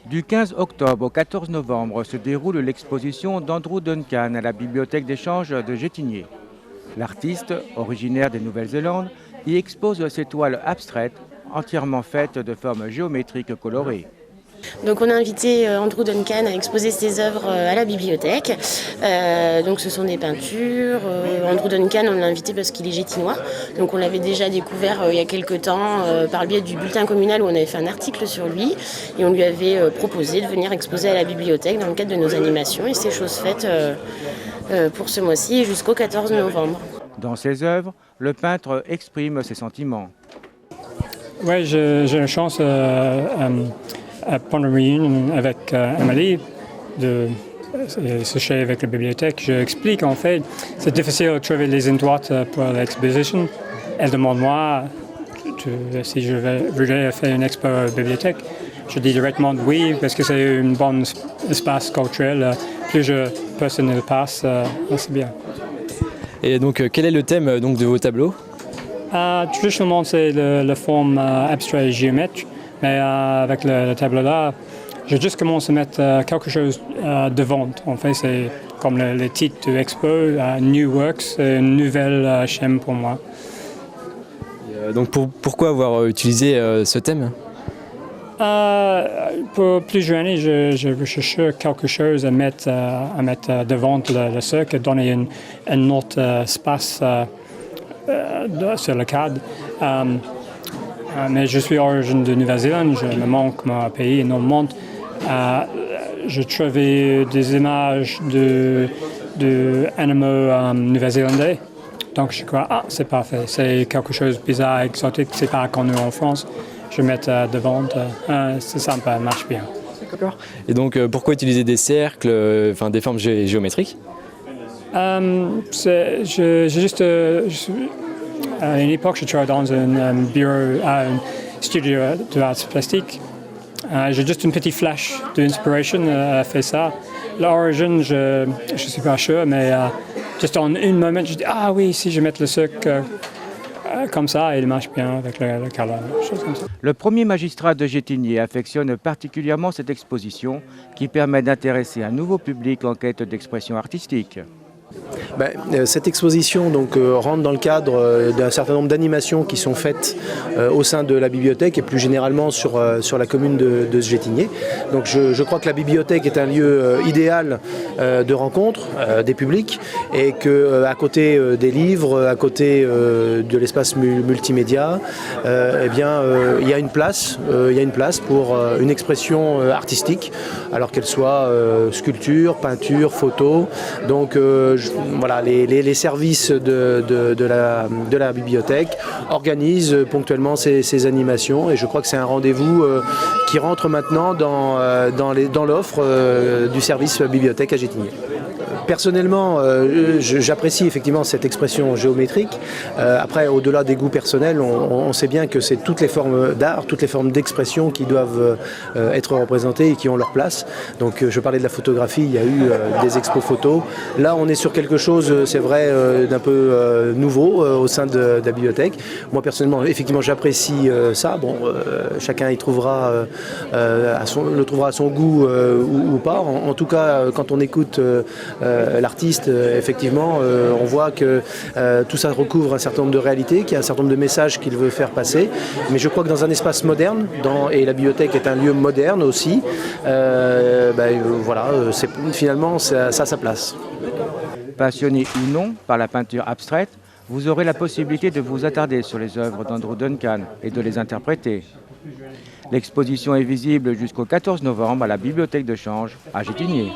Du 15 octobre au 14 novembre se déroule l'exposition d'Andrew Duncan à la Bibliothèque d'échange de Gétigné. L'artiste, originaire de Nouvelle-Zélande, y expose ses toiles abstraites, entièrement faites de formes géométriques colorées. Donc on a invité Andrew Duncan à exposer ses œuvres à la bibliothèque. Donc ce sont des peintures. Andrew Duncan, on l'a invité parce qu'il est gétinois. Donc on l'avait déjà découvert il y a quelques temps par le biais du bulletin communal où on avait fait un article sur lui. Et on lui avait proposé de venir exposer à la bibliothèque dans le cadre de nos animations. Et c'est chose faite pour ce mois-ci jusqu'au 14 novembre. Dans ses œuvres, le peintre exprime ses sentiments. Oui, j'ai la chance pendant une réunion avec Amélie de s'associer avec la bibliothèque. J'explique en fait, c'est difficile de trouver les endroits pour l'exposition. Elle demande moi si je voudrais faire une expo à la bibliothèque. Je dis directement oui parce que c'est un bon espace culturel. Plusieurs personnes le passent, c'est bien. Et donc, quel est le thème donc, de vos tableaux? Traditionnellement, c'est la forme abstraite et géométrique. Mais avec le tableau-là, j'ai juste commencé à mettre quelque chose devant. En fait, c'est comme le titre de l'expo, New Works, c'est une nouvelle chaîne pour moi. Donc pourquoi avoir utilisé ce thème? Pour plusieurs années, je cherchais quelque chose à mettre devant le cercle, donner un autre espace sur le cadre. Mais je suis originaire de Nouvelle-Zélande, je me manque mon pays énormément. Je trouvais des images d'animaux nouvelle-zélandais. Donc je crois, c'est parfait, c'est quelque chose de bizarre, exotique, c'est pas connu en France. Je vais mettre devant, c'est sympa, marche bien. D'accord. Et donc pourquoi utiliser des cercles, des formes géométriques? À une époque, je travaillais dans un bureau, un studio d'art plastique. J'ai juste une petite flash d'inspiration à faire ça. L'origine, je ne suis pas sûr, mais juste en un moment, je dis ah oui, si je mets le cercle comme ça, il marche bien avec le color, choses comme ça. Le premier magistrat de Gétigné affectionne particulièrement cette exposition qui permet d'intéresser un nouveau public en quête d'expression artistique. Cette exposition donc, rentre dans le cadre d'un certain nombre d'animations qui sont faites au sein de la bibliothèque et plus généralement sur la commune de Gétigné. Donc je crois que la bibliothèque est un lieu idéal de rencontre des publics et qu'à côté des livres, à côté de l'espace multimédia, il y a une place pour une expression artistique, alors qu'elle soit sculpture, peinture, photo. Donc voilà, les services de la bibliothèque organisent ponctuellement ces animations et je crois que c'est un rendez-vous qui rentre maintenant dans l'offre du service bibliothèque à Gétigné. Personnellement, j'apprécie effectivement cette expression géométrique. Après, au-delà des goûts personnels, on sait bien que c'est toutes les formes d'art, toutes les formes d'expression qui doivent être représentées et qui ont leur place. Donc, je parlais de la photographie, il y a eu des expos photos. Là, on est sur quelque chose, c'est vrai, d'un peu nouveau au sein de la bibliothèque. Moi, personnellement, effectivement, j'apprécie ça. Bon, chacun y trouvera, le trouvera à son goût ou pas. En tout cas, quand on écoute l'artiste, effectivement, on voit que tout ça recouvre un certain nombre de réalités, qu'il y a un certain nombre de messages qu'il veut faire passer. Mais je crois que dans un espace moderne, et la bibliothèque est un lieu moderne aussi, voilà, finalement, ça a sa place. Passionné ou non par la peinture abstraite, vous aurez la possibilité de vous attarder sur les œuvres d'Andrew Duncan et de les interpréter. L'exposition est visible jusqu'au 14 novembre à la Bibliothèque de Change à Gétigné.